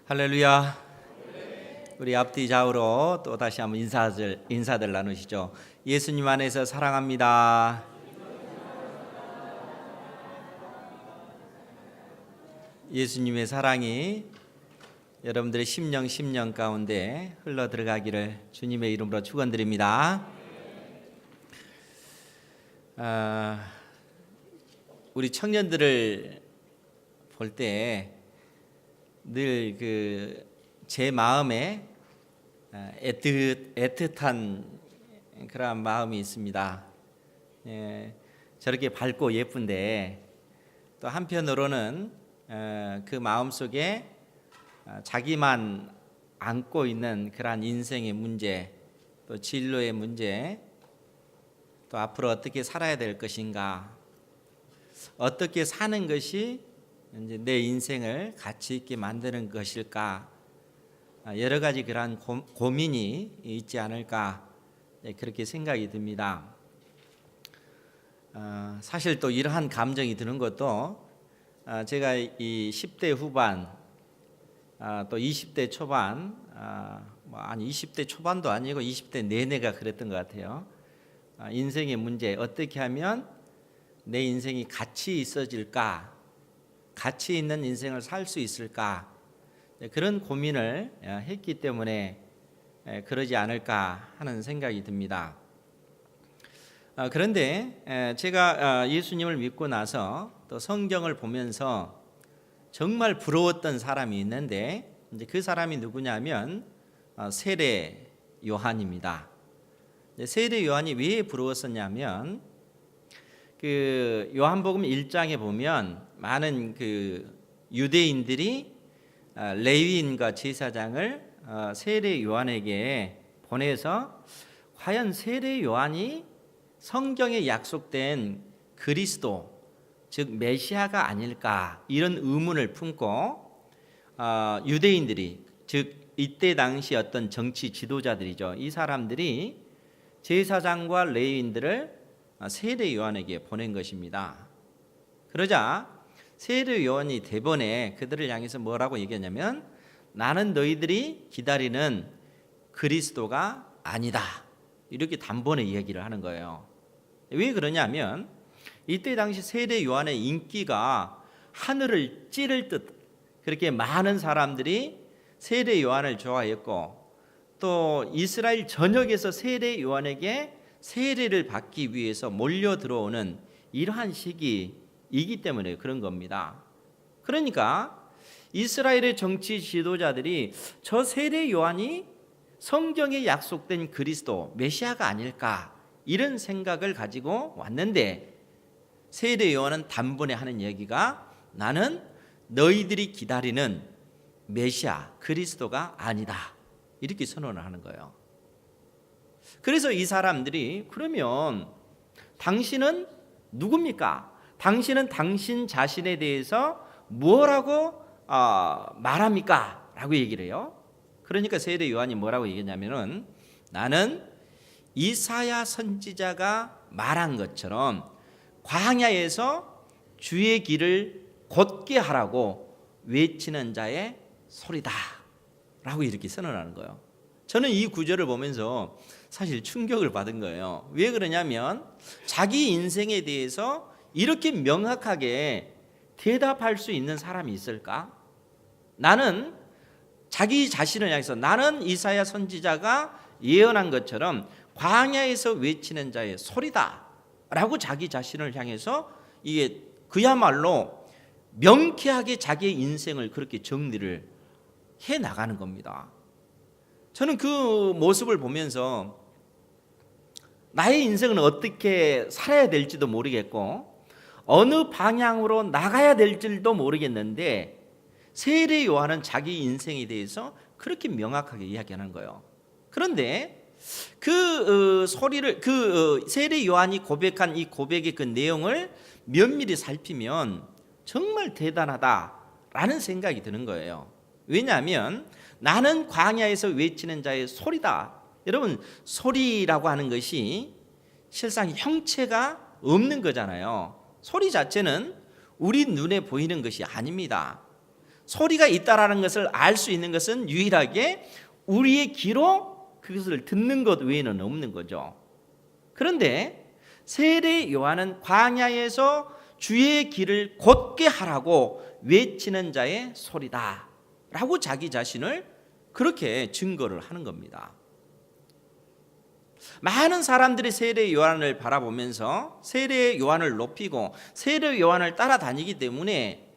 할렐루야. 우리 앞뒤 좌우로 또 다시 한번 인사들 나누시죠. 예수님 안에서 사랑합니다. 예수님의 사랑이 여러분들의 심령 가운데 흘러 들어가기를 주님의 이름으로 축원드립니다. 우리 청년들을 볼 때 늘 제 마음에 애틋한 그런 마음이 있습니다. 저렇게 밝고 예쁜데 또 한편으로는 그 마음 속에 자기만 안고 있는 그러한 인생의 문제, 또 진로의 문제, 또 앞으로 어떻게 살아야 될 것인가, 어떻게 사는 것이 이제 내 인생을 가치 있게 만드는 것일까, 여러 가지 그러한 고민이 있지 않을까, 그렇게 생각이 듭니다. 사실 또 이러한 감정이 드는 것도 제가 이 10대 후반, 또 20대 초반, 아니 20대 초반도 아니고 20대 내내가 그랬던 것 같아요. 인생의 문제, 어떻게 하면 내 인생이 가치 있어질까, 가치 있는 인생을 살 수 있을까, 그런 고민을 했기 때문에 그러지 않을까 하는 생각이 듭니다. 그런데 제가 예수님을 믿고 나서 또 성경을 보면서 정말 부러웠던 사람이 있는데, 이제 그 사람이 누구냐면 세례 요한입니다. 세례 요한이 왜 부러웠었냐면, 그 요한복음 1장에 보면 많은 그 유대인들이 레위인과 제사장을 세례 요한에게 보내서 과연 세례 요한이 성경에 약속된 그리스도, 즉 메시아가 아닐까, 이런 의문을 품고 유대인들이, 즉 이때 당시 어떤 정치 지도자들이죠, 이 사람들이 제사장과 레위인들을 세례 요한에게 보낸 것입니다. 그러자 세례 요한이 대번에 그들을 향해서 뭐라고 얘기하냐면, 나는 너희들이 기다리는 그리스도가 아니다, 이렇게 단번에 얘기를 하는 거예요. 왜 그러냐면, 이때 당시 세례 요한의 인기가 하늘을 찌를 듯 그렇게 많은 사람들이 세례 요한을 좋아했고, 또 이스라엘 전역에서 세례 요한에게 세례를 받기 위해서 몰려 들어오는 이러한 시기이기 때문에 그런 겁니다. 그러니까 이스라엘의 정치 지도자들이 저 세례 요한이 성경에 약속된 그리스도, 메시아가 아닐까, 이런 생각을 가지고 왔는데, 세례 요한은 단번에 하는 얘기가, 나는 너희들이 기다리는 메시아, 그리스도가 아니다, 이렇게 선언을 하는 거예요. 그래서 이 사람들이, 그러면 당신은 누굽니까? 당신은 당신 자신에 대해서 뭐라고 말합니까? 라고 얘기를 해요. 그러니까 세례 요한이 뭐라고 얘기했냐면은, 나는 이사야 선지자가 말한 것처럼 광야에서 주의 길을 곧게 하라고 외치는 자의 소리다, 라고 이렇게 선언하는 거예요. 저는 이 구절을 보면서 사실 충격을 받은 거예요. 왜 그러냐면, 자기 인생에 대해서 이렇게 명확하게 대답할 수 있는 사람이 있을까? 나는 자기 자신을 향해서, 나는 이사야 선지자가 예언한 것처럼 광야에서 외치는 자의 소리다, 라고 자기 자신을 향해서 이게 그야말로 명쾌하게 자기의 인생을 그렇게 정리를 해 나가는 겁니다. 저는 그 모습을 보면서 나의 인생은 어떻게 살아야 될지도 모르겠고, 어느 방향으로 나가야 될지도 모르겠는데, 세례 요한은 자기 인생에 대해서 그렇게 명확하게 이야기하는 거예요. 그런데 그 소리를, 세례 요한이 고백한 이 고백의 그 내용을 면밀히 살피면 정말 대단하다라는 생각이 드는 거예요. 왜냐하면 나는 광야에서 외치는 자의 소리다. 여러분, 소리라고 하는 것이 실상 형체가 없는 거잖아요. 소리 자체는 우리 눈에 보이는 것이 아닙니다. 소리가 있다라는 것을 알 수 있는 것은 유일하게 우리의 귀로 그것을 듣는 것 외에는 없는 거죠. 그런데 세례 요한은 광야에서 주의 길을 곧게 하라고 외치는 자의 소리다 라고 자기 자신을 그렇게 증거를 하는 겁니다. 많은 사람들이 세례 요한을 바라보면서 세례 요한을 높이고 세례 요한을 따라다니기 때문에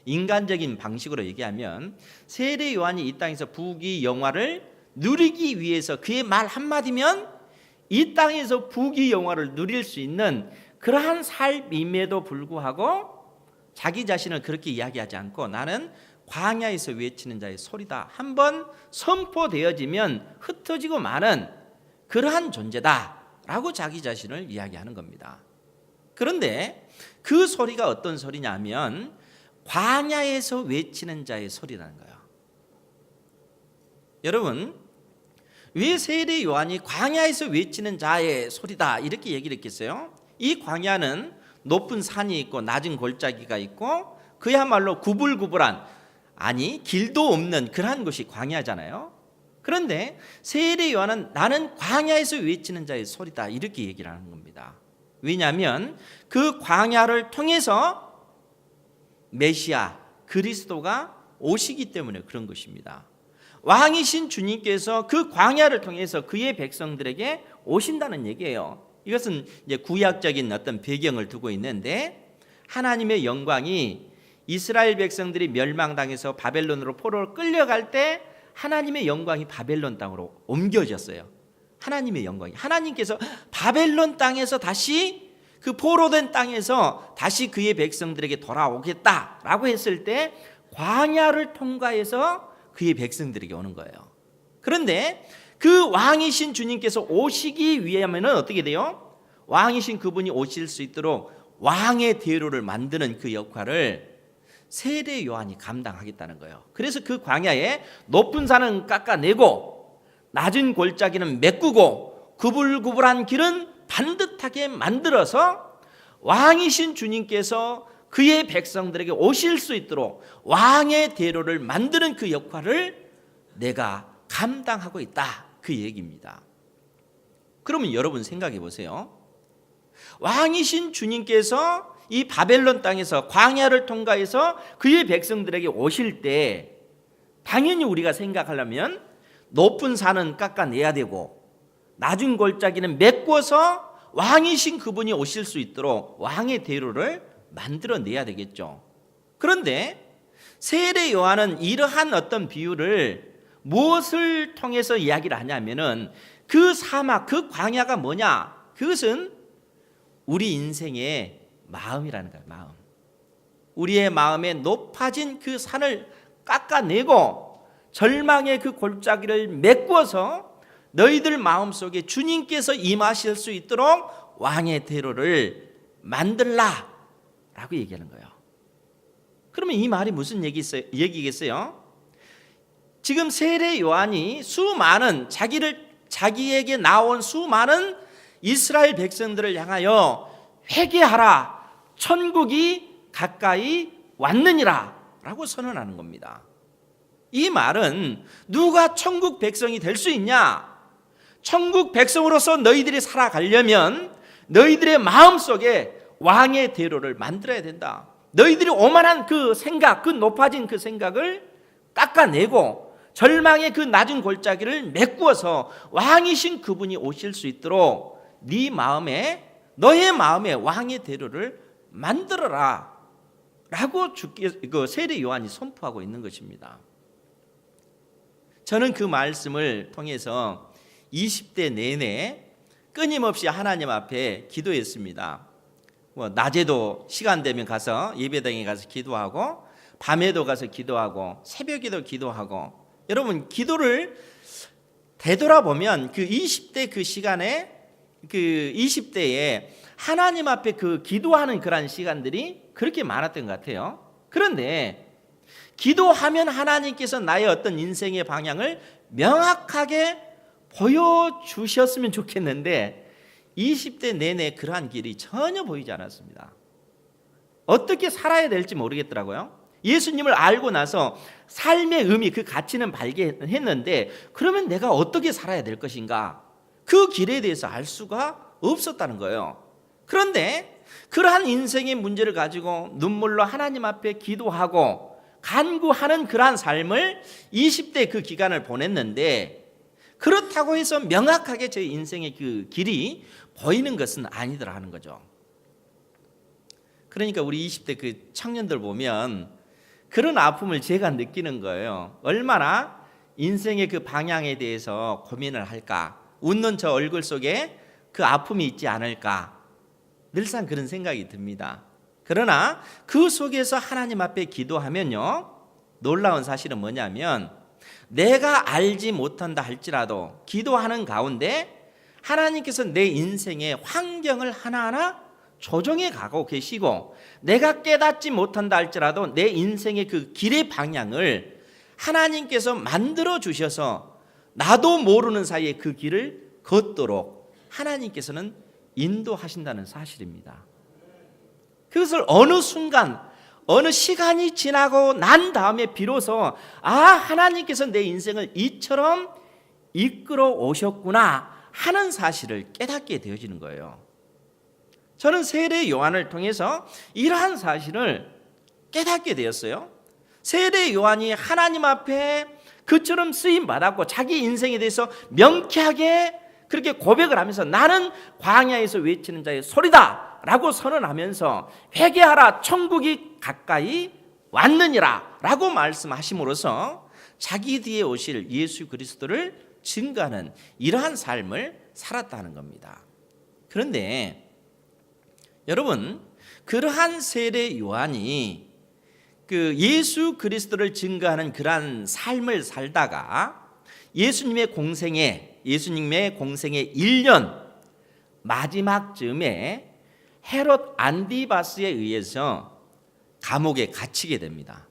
인간적인 방식으로 얘기하면 세례 요한이 이 땅에서 부귀영화를 누리기 위해서 그의 말 한마디면 이 땅에서 부귀영화를 누릴 수 있는 그러한 삶임에도 불구하고 자기 자신을 그렇게 이야기하지 않고 나는 광야에서 외치는 자의 소리다. 한번 선포되어지면 흩어지고 마는 그러한 존재다라고 자기 자신을 이야기하는 겁니다. 그런데 그 소리가 어떤 소리냐면 광야에서 외치는 자의 소리라는 거예요. 여러분, 왜 세례 요한이 광야에서 외치는 자의 소리다 이렇게 얘기를 했겠어요? 이 광야는 높은 산이 있고 낮은 골짜기가 있고 그야말로 구불구불한, 아니 길도 없는 그러한 곳이 광야잖아요. 그런데 세례 요한은 나는 광야에서 외치는 자의 소리다 이렇게 얘기를 하는 겁니다. 왜냐하면 그 광야를 통해서 메시아 그리스도가 오시기 때문에 그런 것입니다. 왕이신 주님께서 그 광야를 통해서 그의 백성들에게 오신다는 얘기예요. 이것은 이제 구약적인 어떤 배경을 두고 있는데, 하나님의 영광이 이스라엘 백성들이 멸망당해서 바벨론으로 포로로 끌려갈 때 하나님의 영광이 바벨론 땅으로 옮겨졌어요. 하나님의 영광이, 하나님께서 바벨론 땅에서 다시 그 포로된 땅에서 다시 그의 백성들에게 돌아오겠다라고 했을 때 광야를 통과해서 그의 백성들에게 오는 거예요. 그런데 그 왕이신 주님께서 오시기 위하면은 어떻게 돼요? 왕이신 그분이 오실 수 있도록 왕의 대로를 만드는 그 역할을 세례 요한이 감당하겠다는 거예요. 그래서 그 광야에 높은 산은 깎아내고 낮은 골짜기는 메꾸고 구불구불한 길은 반듯하게 만들어서 왕이신 주님께서 그의 백성들에게 오실 수 있도록 왕의 대로를 만드는 그 역할을 내가 감당하고 있다, 그 얘기입니다. 그러면 여러분 생각해 보세요. 왕이신 주님께서 이 바벨론 땅에서 광야를 통과해서 그의 백성들에게 오실 때 당연히 우리가 생각하려면 높은 산은 깎아내야 되고 낮은 골짜기는 메꿔서 왕이신 그분이 오실 수 있도록 왕의 대로를 만들어내야 되겠죠. 그런데 세례 요한은 이러한 어떤 비유를 무엇을 통해서 이야기를 하냐면은 그 사막, 그 광야가 뭐냐? 그것은 우리 인생의 마음이라는 거예요. 마음. 우리의 마음에 높아진 그 산을 깎아내고 절망의 그 골짜기를 메꾸어서 너희들 마음속에 주님께서 임하실 수 있도록 왕의 대로를 만들라 라고 얘기하는 거예요. 그러면 이 말이 무슨 얘기겠어요? 지금 세례 요한이 수많은 자기에게 나온 수많은 이스라엘 백성들을 향하여 회개하라, 천국이 가까이 왔느니라 라고 선언하는 겁니다. 이 말은 누가 천국 백성이 될 수 있냐? 천국 백성으로서 너희들이 살아가려면 너희들의 마음속에 왕의 대로를 만들어야 된다. 너희들이 오만한 그 생각, 그 높아진 그 생각을 깎아내고 절망의 그 낮은 골짜기를 메꾸어서 왕이신 그분이 오실 수 있도록 네 마음에, 너의 마음에 왕의 대로를 만들어라 라고 그 세례 요한이 선포하고 있는 것입니다. 저는 그 말씀을 통해서 20대 내내 끊임없이 하나님 앞에 기도했습니다. 낮에도 시간 되면 가서 예배당에 가서 기도하고 밤에도 가서 기도하고 새벽에도 기도하고, 여러분 기도를 되돌아보면 그 20대 그 시간에, 그 20대에 하나님 앞에 그 기도하는 그런 시간들이 그렇게 많았던 것 같아요. 그런데 기도하면 하나님께서 나의 어떤 인생의 방향을 명확하게 보여주셨으면 좋겠는데 20대 내내 그러한 길이 전혀 보이지 않았습니다. 어떻게 살아야 될지 모르겠더라고요. 예수님을 알고 나서 삶의 의미, 그 가치는 발견했는데 그러면 내가 어떻게 살아야 될 것인가? 그 길에 대해서 알 수가 없었다는 거예요. 그런데 그러한 인생의 문제를 가지고 눈물로 하나님 앞에 기도하고 간구하는 그러한 삶을 20대 그 기간을 보냈는데 그렇다고 해서 명확하게 제 인생의 그 길이 보이는 것은 아니더라 하는 거죠. 그러니까 우리 20대 그 청년들 보면 그런 아픔을 제가 느끼는 거예요. 얼마나 인생의 그 방향에 대해서 고민을 할까? 웃는 저 얼굴 속에 그 아픔이 있지 않을까? 늘상 그런 생각이 듭니다. 그러나 그 속에서 하나님 앞에 기도하면요, 놀라운 사실은 뭐냐면 내가 알지 못한다 할지라도 기도하는 가운데 하나님께서 내 인생의 환경을 하나하나 조정해 가고 계시고 내가 깨닫지 못한다 할지라도 내 인생의 그 길의 방향을 하나님께서 만들어 주셔서 나도 모르는 사이에 그 길을 걷도록 하나님께서는 인도하신다는 사실입니다. 그것을 어느 순간 어느 시간이 지나고 난 다음에 비로소 하나님께서 내 인생을 이처럼 이끌어 오셨구나 하는 사실을 깨닫게 되어지는 거예요. 저는 세례 요한을 통해서 이러한 사실을 깨닫게 되었어요. 세례 요한이 하나님 앞에 그처럼 쓰임 받았고 자기 인생에 대해서 명쾌하게 그렇게 고백을 하면서 나는 광야에서 외치는 자의 소리다 라고 선언하면서 회개하라 천국이 가까이 왔느니라 라고 말씀하심으로써 자기 뒤에 오실 예수 그리스도를 증거하는 이러한 삶을 살았다는 겁니다. 그런데 여러분, 그러한 세례 요한이 그 예수 그리스도를 증거하는 그러한 삶을 살다가 예수님의 공생의 1년 마지막 즈음에 헤롯 안디바스에 의해서 감옥에 갇히게 됩니다.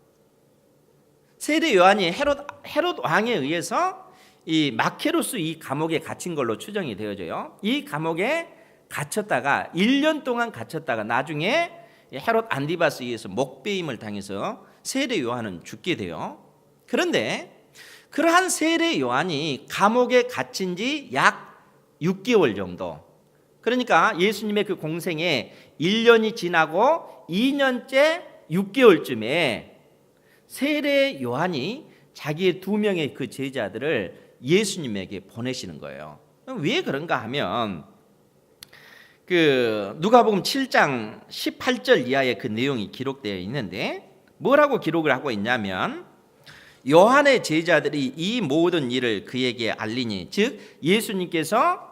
세례 요한이 헤롯 왕에 의해서 이 마케로스 이 감옥에 갇힌 걸로 추정이 되어져요. 이 감옥에 갇혔다가 1년 동안 갇혔다가 나중에 헤롯 안디바스에 의해서 목베임을 당해서 세례 요한은 죽게 돼요. 그런데 그러한 세례 요한이 감옥에 갇힌 지 약 6개월 정도, 그러니까 예수님의 그 공생에 1년이 지나고 2년째 6개월쯤에 세례 요한이 자기의 2명의 그 제자들을 예수님에게 보내시는 거예요. 왜 그런가 하면 그 누가복음 7장 18절 이하의 그 내용이 기록되어 있는데 뭐라고 기록을 하고 있냐면 요한의 제자들이 이 모든 일을 그에게 알리니, 즉 예수님께서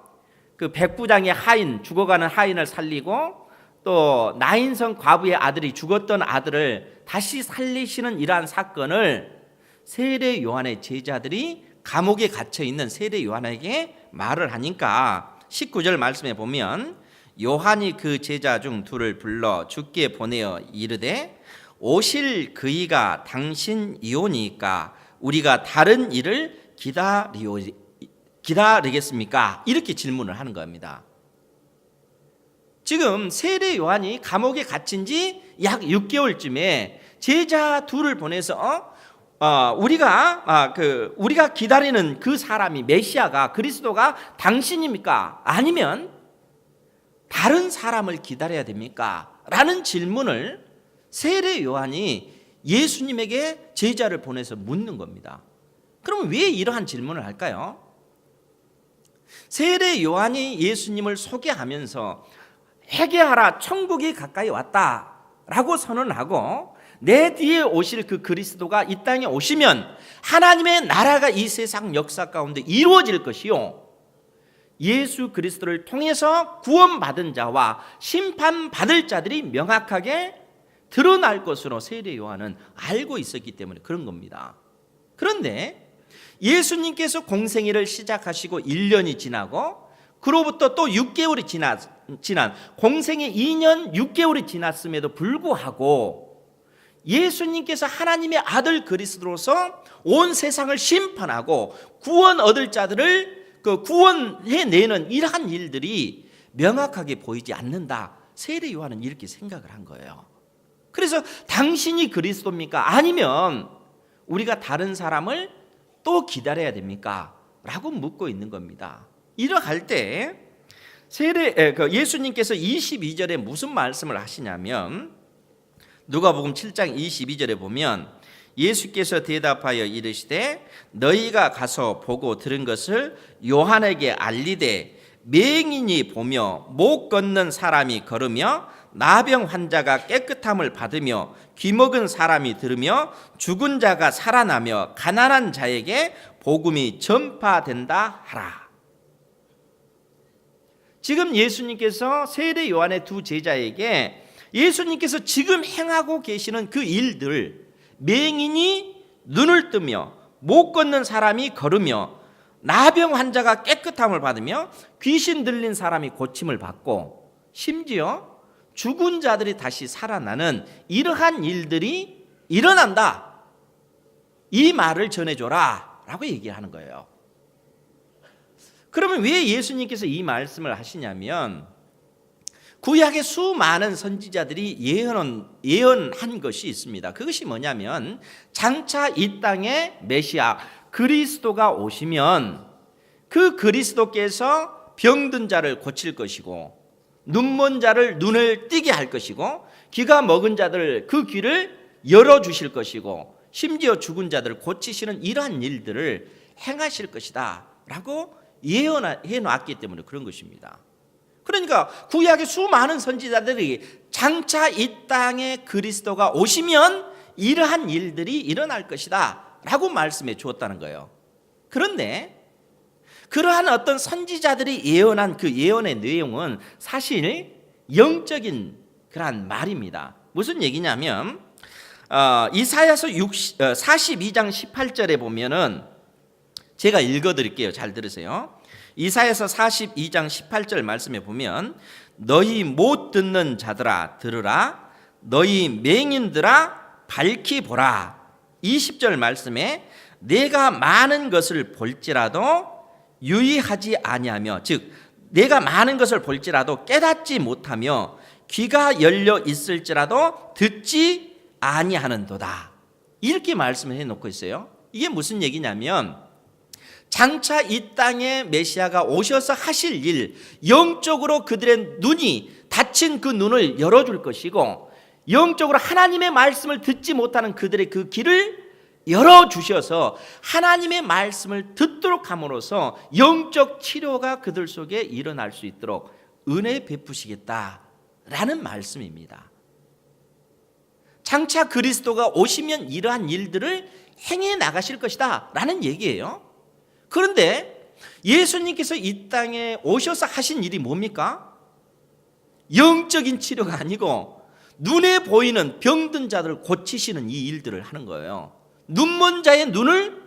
그 백부장의 하인, 죽어가는 하인을 살리고 또 나인성 과부의 아들이 죽었던 아들을 다시 살리시는 이러한 사건을 세례 요한의 제자들이 감옥에 갇혀 있는 세례 요한에게 말을 하니까 19절 말씀에 보면 요한이 그 제자 중 둘을 불러 주께 보내어 이르되 오실 그이가 당신이오니까 우리가 다른 일을 기다리겠습니까? 이렇게 질문을 하는 겁니다. 지금 세례 요한이 감옥에 갇힌 지 약 6개월쯤에 제자 둘을 보내서 우리가 기다리는 그 사람이 메시아가 그리스도가 당신입니까? 아니면 다른 사람을 기다려야 됩니까? 라는 질문을 세례 요한이 예수님에게 제자를 보내서 묻는 겁니다. 그럼 왜 이러한 질문을 할까요? 세례 요한이 예수님을 소개하면서 회개하라 천국이 가까이 왔다라고 선언하고 내 뒤에 오실 그 그리스도가 이 땅에 오시면 하나님의 나라가 이 세상 역사 가운데 이루어질 것이요, 예수 그리스도를 통해서 구원받은 자와 심판받을 자들이 명확하게 드러날 것으로 세례 요한은 알고 있었기 때문에 그런 겁니다. 그런데 예수님께서 공생애를 시작하시고 1년이 지나고 그로부터 또 6개월이 지난 공생애 2년 6개월이 지났음에도 불구하고 예수님께서 하나님의 아들 그리스도로서 온 세상을 심판하고 구원 얻을 자들을 구원해내는 이러한 일들이 명확하게 보이지 않는다. 세례 요한은 이렇게 생각을 한 거예요. 그래서 당신이 그리스도입니까? 아니면 우리가 다른 사람을 또 기다려야 됩니까? 라고 묻고 있는 겁니다. 이렇게 할 때 예수님께서 22절에 무슨 말씀을 하시냐면 누가복음 7장 22절에 보면 예수께서 대답하여 이르시되 너희가 가서 보고 들은 것을 요한에게 알리되 맹인이 보며 못 걷는 사람이 걸으며 나병 환자가 깨끗함을 받으며 귀먹은 사람이 들으며 죽은 자가 살아나며 가난한 자에게 복음이 전파된다 하라. 지금 예수님께서 세례 요한의 두 제자에게 예수님께서 지금 행하고 계시는 그 일들, 맹인이 눈을 뜨며 못 걷는 사람이 걸으며 나병 환자가 깨끗함을 받으며 귀신 들린 사람이 고침을 받고 심지어 죽은 자들이 다시 살아나는 이러한 일들이 일어난다. 이 말을 전해줘라 라고 얘기하는 거예요. 그러면 왜 예수님께서 이 말씀을 하시냐면 구약의 수많은 선지자들이 예언한 것이 있습니다. 그것이 뭐냐면 장차 이 땅에 메시아 그리스도가 오시면 그 그리스도께서 병든 자를 고칠 것이고 눈먼 자를 눈을 뜨게 할 것이고 귀가 먹은 자들 그 귀를 열어주실 것이고 심지어 죽은 자들을 고치시는 이러한 일들을 행하실 것이다 라고 예언해 놨기 때문에 그런 것입니다. 그러니까 구약의 수많은 선지자들이 장차 이 땅에 그리스도가 오시면 이러한 일들이 일어날 것이다 라고 말씀해 주었다는 거예요. 그런데 그러한 어떤 선지자들이 예언한 그 예언의 내용은 사실 영적인 그러한 말입니다. 무슨 얘기냐면 이사야서 42장 18절에 보면은 제가 읽어드릴게요. 잘 들으세요. 이사야서 42장 18절 말씀에 보면 너희 못 듣는 자들아 들으라 너희 맹인들아 밝히 보라. 20절 말씀에 내가 많은 것을 볼지라도 유의하지 아니하며 즉 내가 많은 것을 볼지라도 깨닫지 못하며 귀가 열려 있을지라도 듣지 아니하는도다. 이렇게 말씀을 해놓고 있어요. 이게 무슨 얘기냐면 장차 이 땅에 메시아가 오셔서 하실 일, 영적으로 그들의 눈이 닫힌 그 눈을 열어줄 것이고 영적으로 하나님의 말씀을 듣지 못하는 그들의 그 귀를 열어주셔서 하나님의 말씀을 듣도록 함으로써 영적 치료가 그들 속에 일어날 수 있도록 은혜 베푸시겠다라는 말씀입니다. 장차 그리스도가 오시면 이러한 일들을 행해 나가실 것이다 라는 얘기예요. 그런데 예수님께서 이 땅에 오셔서 하신 일이 뭡니까? 영적인 치료가 아니고 눈에 보이는 병든 자들을 고치시는 이 일들을 하는 거예요. 눈먼 자의 눈을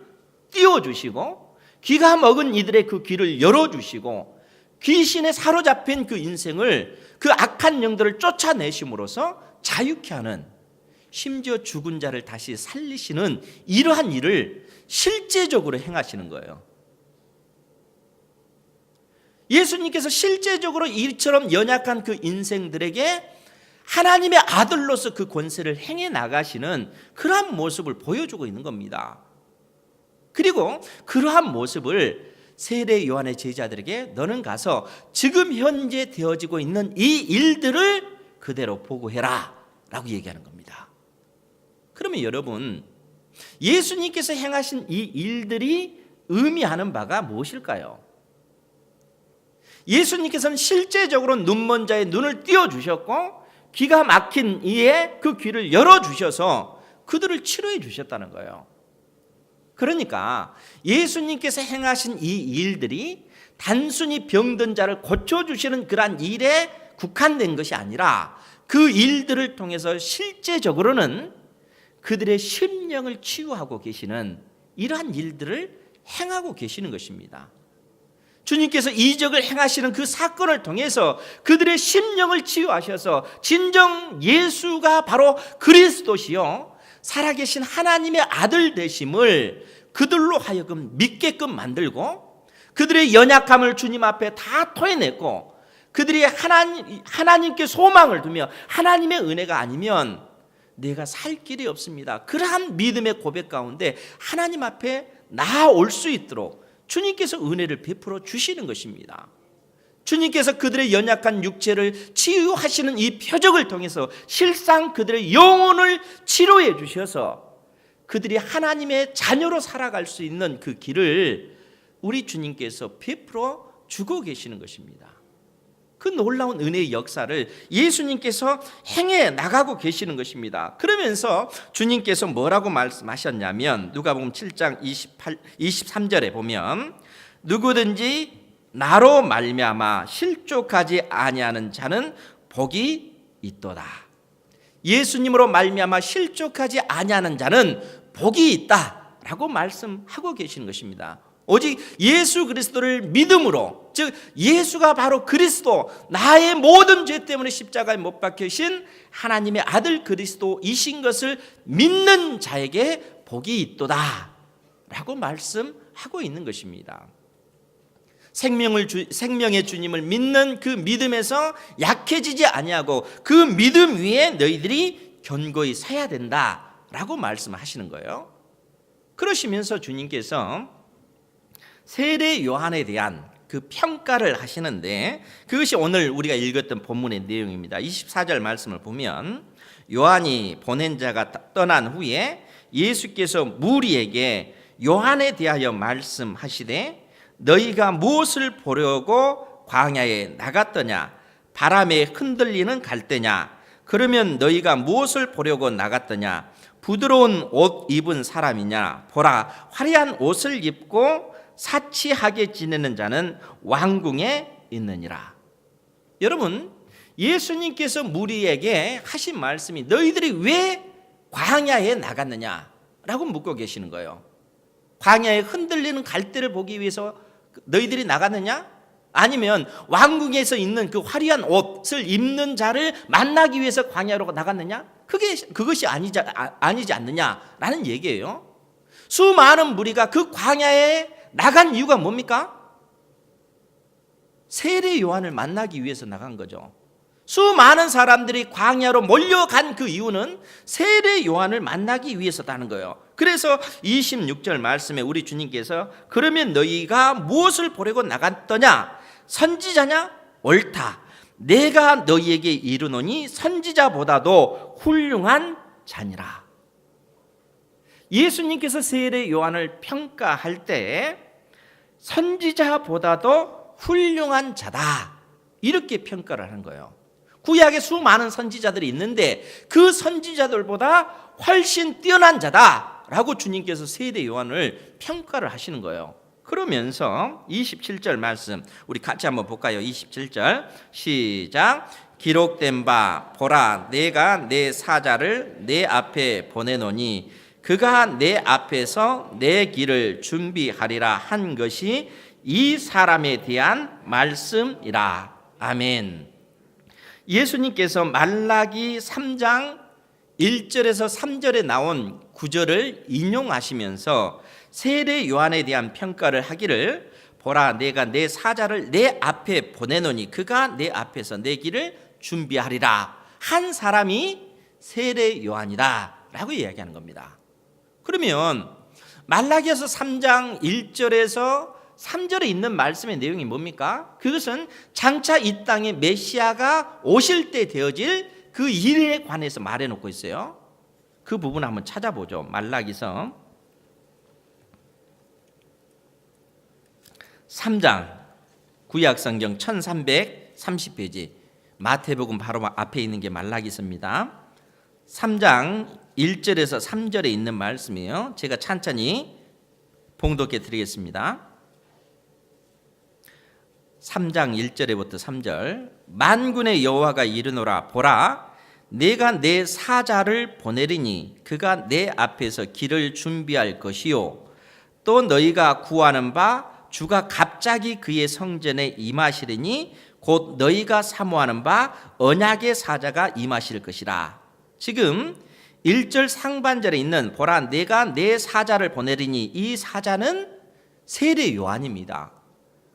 띄워주시고 귀가 먹은 이들의 그 귀를 열어주시고 귀신에 사로잡힌 그 인생을 그 악한 영들을 쫓아내심으로써 자유케 하는 심지어 죽은 자를 다시 살리시는 이러한 일을 실제적으로 행하시는 거예요. 예수님께서 실제적으로 이처럼 연약한 그 인생들에게 하나님의 아들로서 그 권세를 행해 나가시는 그러한 모습을 보여주고 있는 겁니다. 그리고 그러한 모습을 세례 요한의 제자들에게 너는 가서 지금 현재 되어지고 있는 이 일들을 그대로 보고해라 라고 얘기하는 겁니다. 그러면 여러분 예수님께서 행하신 이 일들이 의미하는 바가 무엇일까요? 예수님께서는 실제적으로 눈먼 자의 눈을 띄워주셨고 귀가 막힌 이에 그 귀를 열어주셔서 그들을 치료해 주셨다는 거예요. 그러니까 예수님께서 행하신 이 일들이 단순히 병든 자를 고쳐주시는 그러한 일에 국한된 것이 아니라 그 일들을 통해서 실제적으로는 그들의 심령을 치유하고 계시는 이러한 일들을 행하고 계시는 것입니다. 주님께서 이적을 행하시는 그 사건을 통해서 그들의 심령을 치유하셔서 진정 예수가 바로 그리스도시요 살아계신 하나님의 아들 되심을 그들로 하여금 믿게끔 만들고 그들의 연약함을 주님 앞에 다 토해냈고 그들이 하나님께 소망을 두며 하나님의 은혜가 아니면 내가 살 길이 없습니다. 그러한 믿음의 고백 가운데 하나님 앞에 나아올 수 있도록 주님께서 은혜를 베풀어 주시는 것입니다. 주님께서 그들의 연약한 육체를 치유하시는 이 표적을 통해서 실상 그들의 영혼을 치료해 주셔서 그들이 하나님의 자녀로 살아갈 수 있는 그 길을 우리 주님께서 베풀어 주고 계시는 것입니다. 그 놀라운 은혜의 역사를 예수님께서 행해 나가고 계시는 것입니다. 그러면서 주님께서 뭐라고 말씀하셨냐면 누가복음 7장 23절에 보면 누구든지 나로 말미암아 실족하지 아니하는 자는 복이 있도다. 예수님으로 말미암아 실족하지 아니하는 자는 복이 있다라고 말씀하고 계시는 것입니다. 오직 예수 그리스도를 믿음으로, 즉 예수가 바로 그리스도, 나의 모든 죄 때문에 십자가에 못 박히신 하나님의 아들 그리스도이신 것을 믿는 자에게 복이 있도다 라고 말씀하고 있는 것입니다. 생명의 주님을 믿는 그 믿음에서 약해지지 아니하고 그 믿음 위에 너희들이 견고히 서야 된다라고 말씀하시는 거예요. 그러시면서 주님께서 세례 요한에 대한 그 평가를 하시는데 그것이 오늘 우리가 읽었던 본문의 내용입니다. 24절 말씀을 보면 요한이 보낸 자가 떠난 후에 예수께서 무리에게 요한에 대하여 말씀하시되 너희가 무엇을 보려고 광야에 나갔더냐? 바람에 흔들리는 갈대냐? 그러면 너희가 무엇을 보려고 나갔더냐? 부드러운 옷 입은 사람이냐? 보라, 화려한 옷을 입고 사치하게 지내는 자는 왕궁에 있느니라. 여러분, 예수님께서 무리에게 하신 말씀이 너희들이 왜 광야에 나갔느냐라고 묻고 계시는 거예요. 광야에 흔들리는 갈대를 보기 위해서 너희들이 나갔느냐? 아니면 왕궁에서 있는 그 화려한 옷을 입는 자를 만나기 위해서 광야로 나갔느냐? 그것이 아니지 않느냐라는 얘기예요. 수많은 무리가 그 광야에 나간 이유가 뭡니까? 세례 요한을 만나기 위해서 나간 거죠. 수많은 사람들이 광야로 몰려간 그 이유는 세례 요한을 만나기 위해서다는 거예요. 그래서 26절 말씀에 우리 주님께서 그러면 너희가 무엇을 보려고 나갔더냐? 선지자냐? 옳다. 내가 너희에게 이르노니 선지자보다도 훌륭한 자니라. 예수님께서 세례 요한을 평가할 때 선지자보다도 훌륭한 자다 이렇게 평가를 하는 거예요. 구약에 수많은 선지자들이 있는데 그 선지자들보다 훨씬 뛰어난 자다라고 주님께서 세례 요한을 평가를 하시는 거예요. 그러면서 27절 말씀 우리 같이 한번 볼까요? 27절 시작. 기록된 바 보라 내가 내 사자를 내 앞에 보내노니 그가 내 앞에서 내 길을 준비하리라 한 것이 이 사람에 대한 말씀이라. 아멘. 예수님께서 말라기 3장 1절에서 3절에 나온 구절을 인용하시면서 세례 요한에 대한 평가를 하기를 보라 내가 내 사자를 내 앞에 보내노니 그가 내 앞에서 내 길을 준비하리라 한 사람이 세례 요한이다 라고 이야기하는 겁니다. 그러면 말라기에서 3장 1절에서 3절에 있는 말씀의 내용이 뭡니까? 그것은 장차 이 땅에 메시아가 오실 때 되어질 그 일에 관해서 말해놓고 있어요. 그 부분 한번 찾아보죠. 말라기서 3장 구약성경 1330페이지 마태복음 바로 앞에 있는 게 말라기서입니다. 3장 1절에서 3절에 있는 말씀이에요. 제가 찬찬히 봉독해 드리겠습니다. 3장 1절에부터 3절 만군의 여호와가 이르노라 보라 내가 내 사자를 보내리니 그가 내 앞에서 길을 준비할 것이요 또 너희가 구하는 바 주가 갑자기 그의 성전에 임하시리니 곧 너희가 사모하는 바 언약의 사자가 임하실 것이라. 지금 1절 상반절에 있는 보라 내가 내 사자를 보내리니 이 사자는 세례 요한입니다.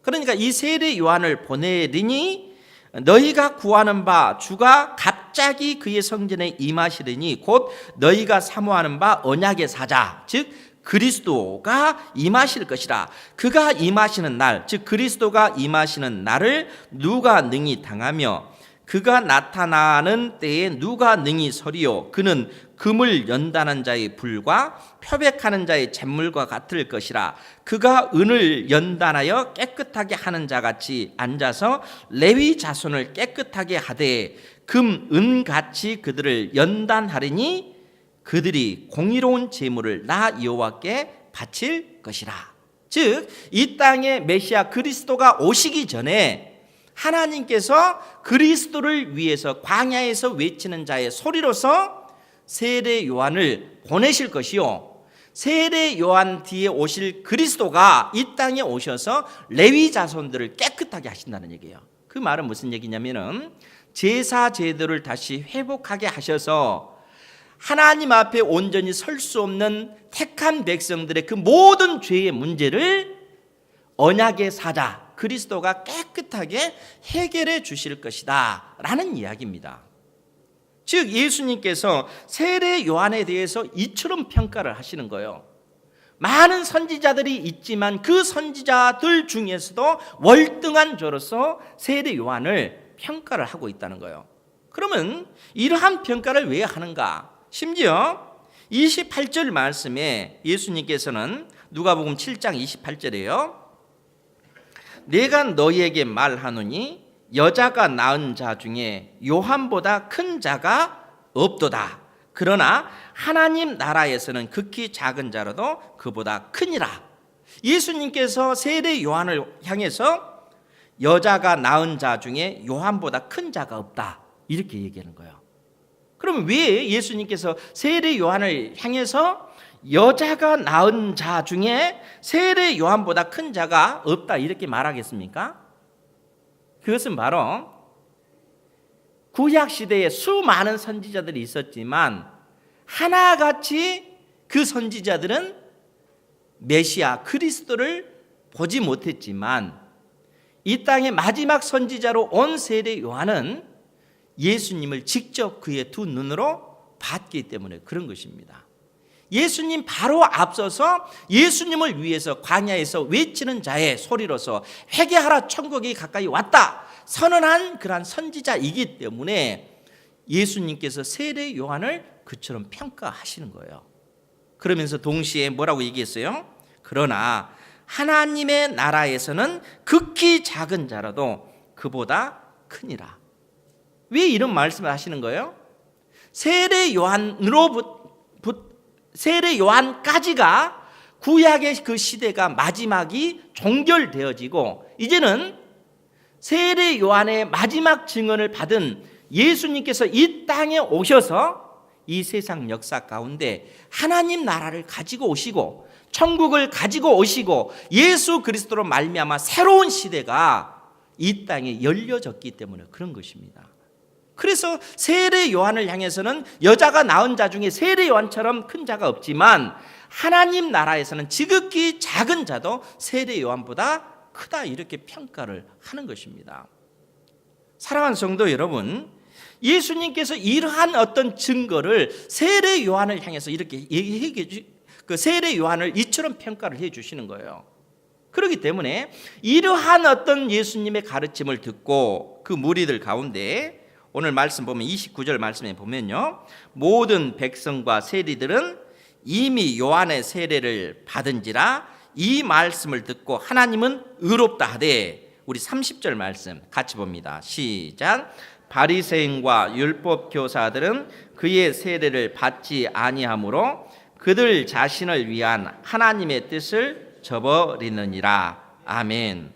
그러니까 이 세례 요한을 보내리니 너희가 구하는 바 주가 갑자기 갑자기 그의 성전에 임하시리니 곧 너희가 사모하는 바 언약의 사자 즉 그리스도가 임하실 것이라. 그가 임하시는 날 즉 그리스도가 임하시는 날을 누가 능히 당하며 그가 나타나는 때에 누가 능히 서리요. 그는 금을 연단한 자의 불과 표백하는 자의 잿물과 같을 것이라. 그가 은을 연단하여 깨끗하게 하는 자같이 앉아서 레위 자손을 깨끗하게 하되 금, 은같이 그들을 연단하리니 그들이 공의로운 제물을 나 여호와께 바칠 것이라. 즉 이 땅에 메시아 그리스도가 오시기 전에 하나님께서 그리스도를 위해서 광야에서 외치는 자의 소리로서 세례 요한을 보내실 것이요, 세례 요한 뒤에 오실 그리스도가 이 땅에 오셔서 레위 자손들을 깨끗하게 하신다는 얘기예요. 그 말은 무슨 얘기냐면은 제사 제도를 다시 회복하게 하셔서 하나님 앞에 온전히 설 수 없는 택한 백성들의 그 모든 죄의 문제를 언약의 사자 그리스도가 깨끗하게 해결해 주실 것이다 라는 이야기입니다. 즉 예수님께서 세례 요한에 대해서 이처럼 평가를 하시는 거예요. 많은 선지자들이 있지만 그 선지자들 중에서도 월등한 자로서 세례 요한을 평가를 하고 있다는 거예요. 그러면 이러한 평가를 왜 하는가? 심지어 28절 말씀에 예수님께서는 누가복음 7장 28절에요. 내가 너희에게 말하노니 여자가 낳은 자 중에 요한보다 큰 자가 없도다. 그러나 하나님 나라에서는 극히 작은 자라도 그보다 크니라. 예수님께서 세례 요한을 향해서 여자가 낳은 자 중에 요한보다 큰 자가 없다 이렇게 얘기하는 거예요. 그러면 왜 예수님께서 세례 요한을 향해서 여자가 낳은 자 중에 세례 요한보다 큰 자가 없다 이렇게 말하겠습니까? 그것은 바로 구약 시대에 수많은 선지자들이 있었지만 하나같이 그 선지자들은 메시아 그리스도를 보지 못했지만 이 땅의 마지막 선지자로 온 세례 요한은 예수님을 직접 그의 두 눈으로 봤기 때문에 그런 것입니다. 예수님 바로 앞서서 예수님을 위해서 광야에서 외치는 자의 소리로서 회개하라 천국이 가까이 왔다 선언한 그러한 선지자이기 때문에 예수님께서 세례 요한을 그처럼 평가하시는 거예요. 그러면서 동시에 뭐라고 얘기했어요? 그러나 하나님의 나라에서는 극히 작은 자라도 그보다 크니라. 왜 이런 말씀을 하시는 거예요? 세례 요한까지가 구약의 그 시대가 마지막이 종결되어지고 이제는 세례 요한의 마지막 증언을 받은 예수님께서 이 땅에 오셔서 이 세상 역사 가운데 하나님 나라를 가지고 오시고 천국을 가지고 오시고 예수 그리스도로 말미암아 새로운 시대가 이 땅에 열려졌기 때문에 그런 것입니다. 그래서 세례 요한을 향해서는 여자가 낳은 자 중에 세례 요한처럼 큰 자가 없지만 하나님 나라에서는 지극히 작은 자도 세례 요한보다 크다 이렇게 평가를 하는 것입니다. 사랑하는 성도 여러분, 예수님께서 이러한 어떤 증거를 세례 요한을 향해서 이렇게 그 세례 요한을 이처럼 평가를 해 주시는 거예요. 그렇기 때문에 이러한 어떤 예수님의 가르침을 듣고 그 무리들 가운데 오늘 말씀 보면 29절 말씀에 보면요, 모든 백성과 세리들은 이미 요한의 세례를 받은지라 이 말씀을 듣고 하나님은 의롭다 하되, 우리 30절 말씀 같이 봅니다. 시작. 바리새인과 율법 교사들은 그의 세례를 받지 아니하므로 그들 자신을 위한 하나님의 뜻을 저버리느니라. 아멘.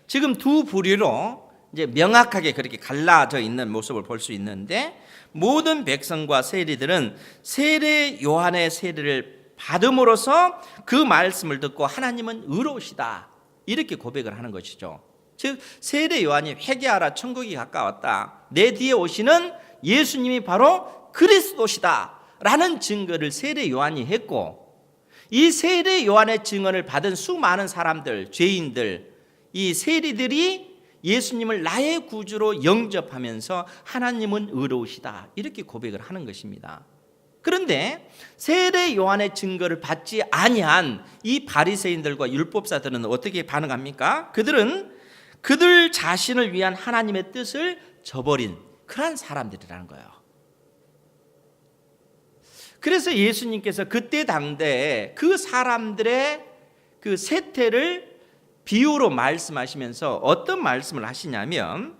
지금 두 부류로 이제 명확하게 그렇게 갈라져 있는 모습을 볼 수 있는데, 모든 백성과 세리들은 세례 요한의 세례를 받음으로써 그 말씀을 듣고 하나님은 의로우시다 이렇게 고백을 하는 것이죠. 즉 세례 요한이 회개하라 천국이 가까웠다, 내 뒤에 오시는 예수님이 바로 그리스도시다 라는 증거를 세례 요한이 했고, 이 세례 요한의 증언을 받은 수많은 사람들, 죄인들, 이 세리들이 예수님을 나의 구주로 영접하면서 하나님은 의로우시다 이렇게 고백을 하는 것입니다. 그런데 세례 요한의 증거를 받지 아니한 이 바리새인들과 율법사들은 어떻게 반응합니까? 그들 자신을 위한 하나님의 뜻을 저버린 그런 사람들이라는 거예요. 그래서 예수님께서 그때 당대에 그 사람들의 그 세태를 비유로 말씀하시면서 어떤 말씀을 하시냐면,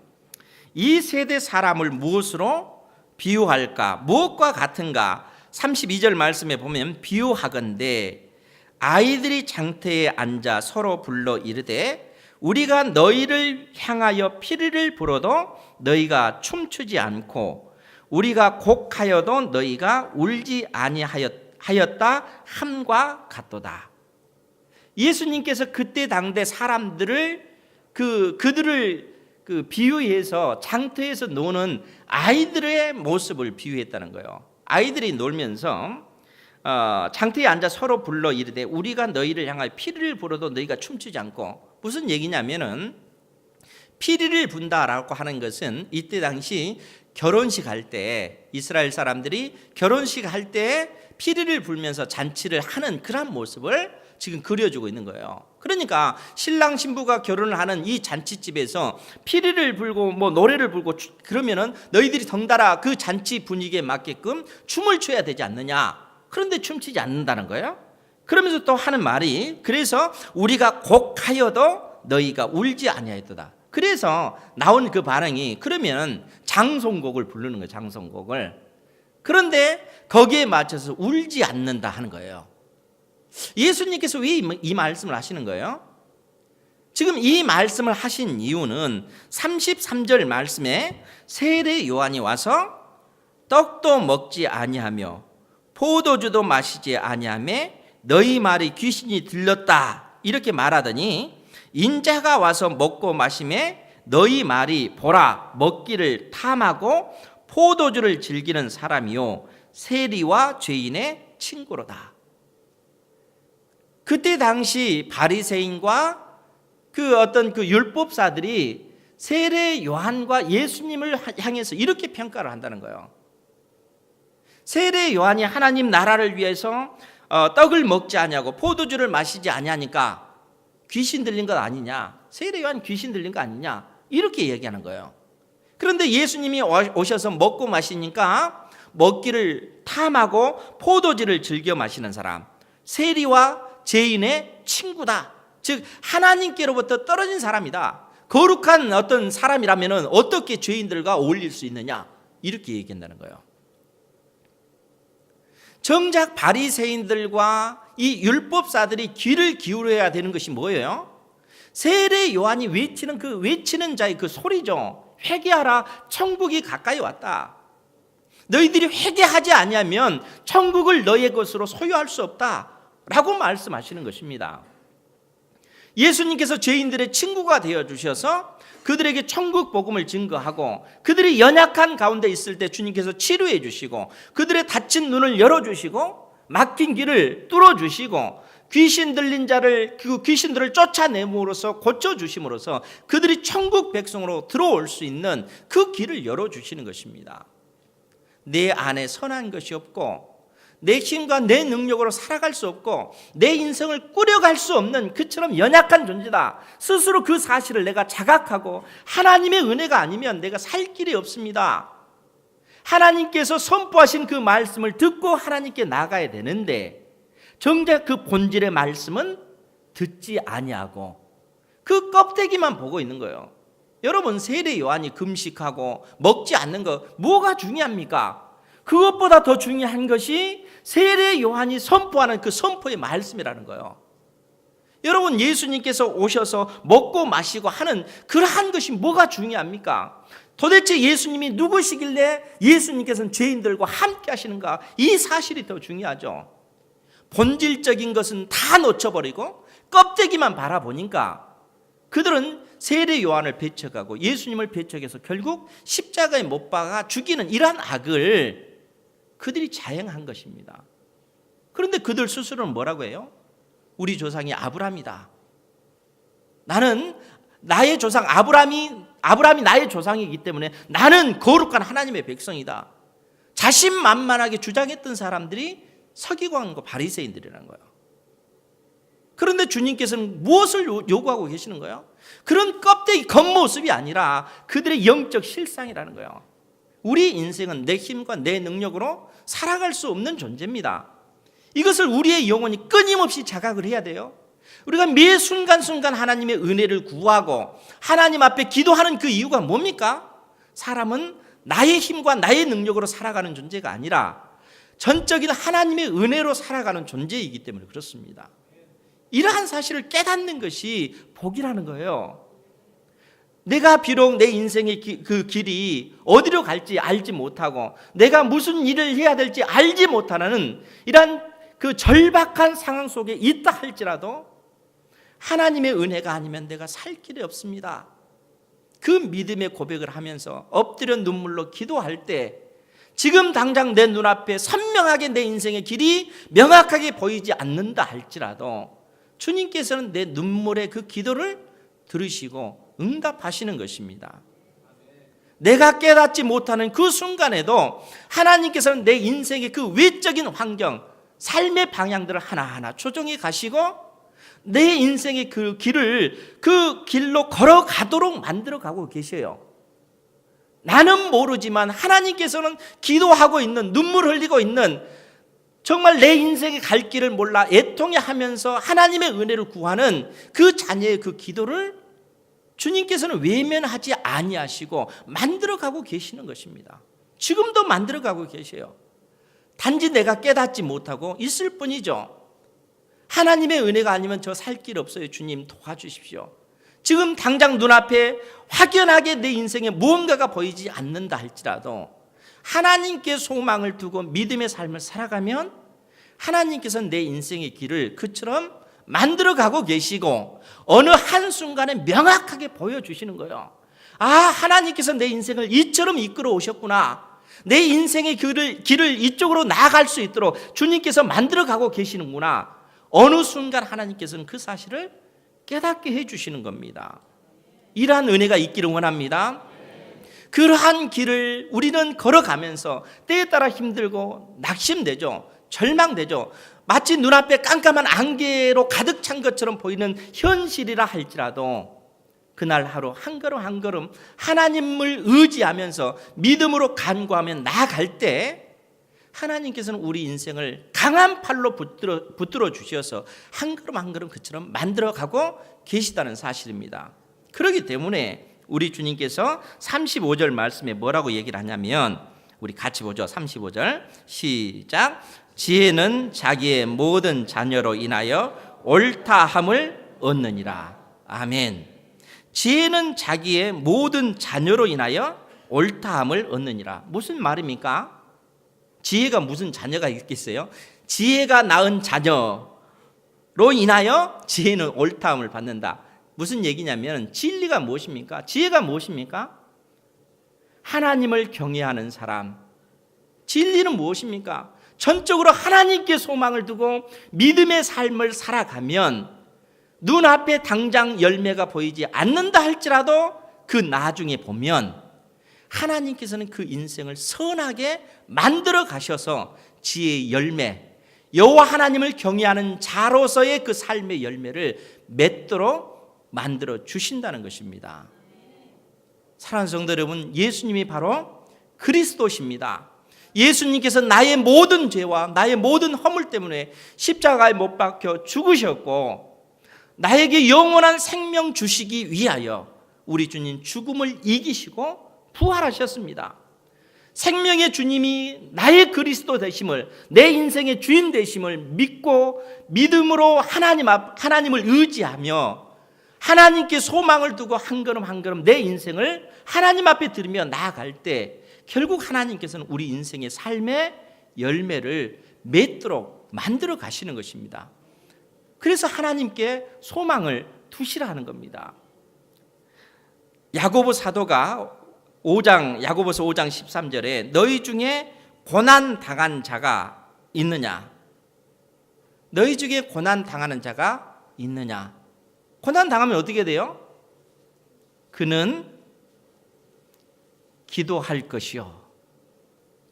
이 세대 사람을 무엇으로 비유할까? 무엇과 같은가? 32절 말씀에 보면 비유하건대 아이들이 장터에 앉아 서로 불러 이르되 우리가 너희를 향하여 피리를 불어도 너희가 춤추지 않고 우리가 곡하여도 너희가 울지 아니하였다 함과 같도다. 예수님께서 그때 당대 사람들을 그들을 비유해서 장터에서 노는 아이들의 모습을 비유했다는 거예요. 아이들이 놀면서 장터에 앉아 서로 불러 이르되 우리가 너희를 향하여 피리를 불어도 너희가 춤추지 않고, 무슨 얘기냐면은 피리를 분다라고 하는 것은 이때 당시 결혼식 할 때 이스라엘 사람들이 결혼식 할 때 피리를 불면서 잔치를 하는 그런 모습을 지금 그려주고 있는 거예요. 그러니까 신랑 신부가 결혼을 하는 이 잔치집에서 피리를 불고 뭐 노래를 불고 그러면은 너희들이 덩달아 그 잔치 분위기에 맞게끔 춤을 춰야 되지 않느냐. 그런데 춤추지 않는다는 거예요. 그러면서 또 하는 말이, 그래서 우리가 곡하여도 너희가 울지 아니하였도다. 그래서 나온 그 반응이, 그러면 장송곡을 부르는 거예요. 장송곡을. 그런데 거기에 맞춰서 울지 않는다 하는 거예요. 예수님께서 왜 이 말씀을 하시는 거예요? 지금 이 말씀을 하신 이유는 33절 말씀에 세례 요한이 와서 떡도 먹지 아니하며 포도주도 마시지 아니하며 너희 말이 귀신이 들렸다 이렇게 말하더니, 인자가 와서 먹고 마시매 너희 말이 보라 먹기를 탐하고 포도주를 즐기는 사람이요 세리와 죄인의 친구로다. 그때 당시 바리새인과 그 어떤 그 율법사들이 세례 요한과 예수님을 향해서 이렇게 평가를 한다는 거예요. 세례 요한이 하나님 나라를 위해서 떡을 먹지 아니하고 포도주를 마시지 아니하니까 귀신 들린 것 아니냐, 세례 요한 귀신 들린 거 아니냐 이렇게 얘기하는 거예요. 그런데 예수님이 오셔서 먹고 마시니까 먹기를 탐하고 포도주를 즐겨 마시는 사람, 세리와 죄인의 친구다. 즉 하나님께로부터 떨어진 사람이다. 거룩한 어떤 사람이라면 어떻게 죄인들과 어울릴 수 있느냐 이렇게 얘기한다는 거예요. 정작 바리새인들과 이 율법사들이 귀를 기울여야 되는 것이 뭐예요? 세례 요한이 외치는 그 외치는 자의 그 소리죠. 회개하라, 천국이 가까이 왔다. 너희들이 회개하지 아니하면 천국을 너희의 것으로 소유할 수 없다 라고 말씀하시는 것입니다. 예수님께서 죄인들의 친구가 되어주셔서 그들에게 천국 복음을 증거하고, 그들이 연약한 가운데 있을 때 주님께서 치료해 주시고, 그들의 닫힌 눈을 열어주시고 막힌 길을 뚫어주시고, 귀신 들린 자를 그 귀신들을 쫓아내므로써 고쳐주심으로써 그들이 천국 백성으로 들어올 수 있는 그 길을 열어주시는 것입니다. 내 안에 선한 것이 없고 내 힘과 내 능력으로 살아갈 수 없고 내 인생을 꾸려갈 수 없는 그처럼 연약한 존재다. 스스로 그 사실을 내가 자각하고 하나님의 은혜가 아니면 내가 살 길이 없습니다. 하나님께서 선포하신 그 말씀을 듣고 하나님께 나가야 되는데 정작 그 본질의 말씀은 듣지 아니하고 그 껍데기만 보고 있는 거예요. 여러분, 세례 요한이 금식하고 먹지 않는 거 뭐가 중요합니까? 그것보다 더 중요한 것이 세례 요한이 선포하는 그 선포의 말씀이라는 거예요. 여러분, 예수님께서 오셔서 먹고 마시고 하는 그러한 것이 뭐가 중요합니까? 도대체 예수님이 누구시길래 예수님께서는 죄인들과 함께 하시는가? 이 사실이 더 중요하죠. 본질적인 것은 다 놓쳐버리고 껍데기만 바라보니까 그들은 세례 요한을 배척하고 예수님을 배척해서 결국 십자가에 못 박아 죽이는 이러한 악을 그들이 자행한 것입니다. 그런데 그들 스스로는 뭐라고 해요? 우리 조상이 아브라함이다. 나는 나의 조상 아브라함이 나의 조상이기 때문에 나는 거룩한 하나님의 백성이다. 자신만만하게 주장했던 사람들이 서기관과 바리새인들이라는 거예요. 그런데 주님께서는 무엇을 요구하고 계시는 거예요? 그런 껍데기 겉모습이 아니라 그들의 영적 실상이라는 거예요. 우리 인생은 내 힘과 내 능력으로 살아갈 수 없는 존재입니다. 이것을 우리의 영혼이 끊임없이 자각을 해야 돼요. 우리가 매 순간순간 하나님의 은혜를 구하고 하나님 앞에 기도하는 그 이유가 뭡니까? 사람은 나의 힘과 나의 능력으로 살아가는 존재가 아니라 전적인 하나님의 은혜로 살아가는 존재이기 때문에 그렇습니다. 이러한 사실을 깨닫는 것이 복이라는 거예요. 내가 비록 내 인생의 그 길이 어디로 갈지 알지 못하고 내가 무슨 일을 해야 될지 알지 못하는 이러한 그 절박한 상황 속에 있다 할지라도 하나님의 은혜가 아니면 내가 살 길이 없습니다. 그 믿음의 고백을 하면서 엎드려 눈물로 기도할 때 지금 당장 내 눈앞에 선명하게 내 인생의 길이 명확하게 보이지 않는다 할지라도 주님께서는 내 눈물의 그 기도를 들으시고 응답하시는 것입니다. 내가 깨닫지 못하는 그 순간에도 하나님께서는 내 인생의 그 외적인 환경, 삶의 방향들을 하나하나 조정해 가시고 내 인생의 그 길로 걸어가도록 만들어 가고 계셔요. 나는 모르지만 하나님께서는 기도하고 있는, 눈물 흘리고 있는, 정말 내 인생의 갈 길을 몰라 애통해하면서 하나님의 은혜를 구하는 그 자녀의 그 기도를 주님께서는 외면하지 아니하시고 만들어가고 계시는 것입니다. 지금도 만들어가고 계세요. 단지 내가 깨닫지 못하고 있을 뿐이죠. 하나님의 은혜가 아니면 저 살 길 없어요. 주님 도와주십시오. 지금 당장 눈앞에 확연하게 내 인생에 무언가가 보이지 않는다 할지라도 하나님께 소망을 두고 믿음의 삶을 살아가면 하나님께서는 내 인생의 길을 그처럼 만들어가고 계시고 어느 한순간에 명확하게 보여주시는 거예요. 아, 하나님께서 내 인생을 이처럼 이끌어 오셨구나. 내 인생의 길을 이쪽으로 나아갈 수 있도록 주님께서 만들어가고 계시는구나. 어느 순간 하나님께서는 그 사실을 깨닫게 해주시는 겁니다. 이러한 은혜가 있기를 원합니다. 그러한 길을 우리는 걸어가면서 때에 따라 힘들고 낙심되죠. 절망되죠. 마치 눈앞에 깜깜한 안개로 가득 찬 것처럼 보이는 현실이라 할지라도 그날 하루 한 걸음 한 걸음 하나님을 의지하면서 믿음으로 간구하며 나아갈 때 하나님께서는 우리 인생을 강한 팔로 붙들어 주셔서 한 걸음 한 걸음 그처럼 만들어가고 계시다는 사실입니다. 그렇기 때문에 우리 주님께서 35절 말씀에 뭐라고 얘기를 하냐면 우리 같이 보죠. 35절 시작. 지혜는 자기의 모든 자녀로 인하여 옳다함을 얻느니라. 아멘. 지혜는 자기의 모든 자녀로 인하여 옳다함을 얻느니라. 무슨 말입니까? 지혜가 무슨 자녀가 있겠어요? 지혜가 낳은 자녀로 인하여 지혜는 옳다함을 받는다. 무슨 얘기냐면 진리가 무엇입니까? 지혜가 무엇입니까? 하나님을 경외하는 사람. 진리는 무엇입니까? 전적으로 하나님께 소망을 두고 믿음의 삶을 살아가면 눈앞에 당장 열매가 보이지 않는다 할지라도 그 나중에 보면 하나님께서는 그 인생을 선하게 만들어 가셔서 지혜의 열매, 여호와 하나님을 경외하는 자로서의 그 삶의 열매를 맺도록 만들어 주신다는 것입니다. 사랑하는 성도 여러분, 예수님이 바로 그리스도십니다. 예수님께서 나의 모든 죄와 나의 모든 허물 때문에 십자가에 못 박혀 죽으셨고 나에게 영원한 생명 주시기 위하여 우리 주님 죽음을 이기시고 부활하셨습니다. 생명의 주님이 나의 그리스도 되심을, 내 인생의 주인 되심을 믿고 믿음으로 하나님을 의지하며 하나님께 소망을 두고 한 걸음 한 걸음 내 인생을 하나님 앞에 들으며 나아갈 때 결국 하나님께서는 우리 인생의 삶의 열매를 맺도록 만들어 가시는 것입니다. 그래서 하나님께 소망을 두시라는 겁니다. 야고보 사도가 야고보서 5장 13절에 너희 중에 고난 당한 자가 있느냐? 너희 중에 고난 당하는 자가 있느냐? 고난 당하면 어떻게 돼요? 그는 기도할 것이요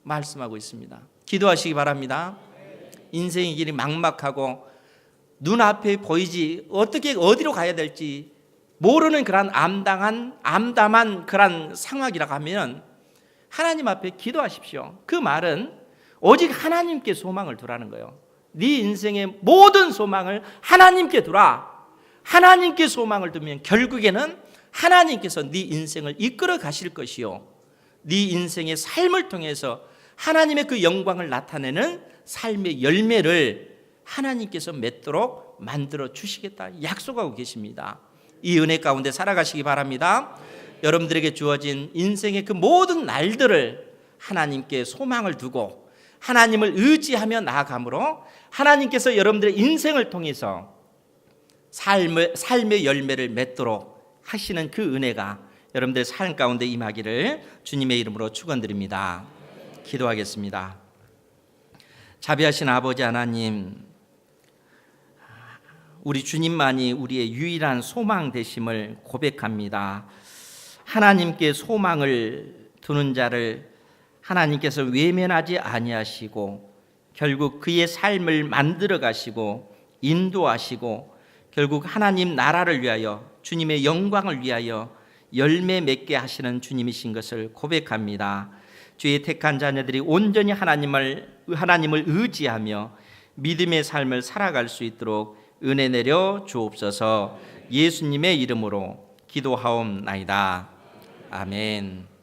말씀하고 있습니다. 기도하시기 바랍니다. 인생의 길이 막막하고 눈앞에 보이지 어디로 가야 될지 모르는 그런 암담한 그런 상황이라고 하면 하나님 앞에 기도하십시오. 그 말은 오직 하나님께 소망을 두라는 거예요. 네 인생의 모든 소망을 하나님께 두라. 하나님께 소망을 두면 결국에는 하나님께서 네 인생을 이끌어 가실 것이요, 네 인생의 삶을 통해서 하나님의 그 영광을 나타내는 삶의 열매를 하나님께서 맺도록 만들어 주시겠다 약속하고 계십니다. 이 은혜 가운데 살아가시기 바랍니다. 여러분들에게 주어진 인생의 그 모든 날들을 하나님께 소망을 두고 하나님을 의지하며 나아가므로 하나님께서 여러분들의 인생을 통해서 삶의 열매를 맺도록 하시는 그 은혜가 여러분들의 삶 가운데 임하기를 주님의 이름으로 축원드립니다. 기도하겠습니다. 자비하신 아버지 하나님, 우리 주님만이 우리의 유일한 소망 되심을 고백합니다. 하나님께 소망을 두는 자를 하나님께서 외면하지 아니하시고 결국 그의 삶을 만들어 가시고 인도하시고 결국 하나님 나라를 위하여 주님의 영광을 위하여 열매 맺게 하시는 주님이신 것을 고백합니다. 주의 택한 자녀들이 온전히 하나님을 의지하며 믿음의 삶을 살아갈 수 있도록 은혜 내려 주옵소서. 예수님의 이름으로 기도하옵나이다. 아멘.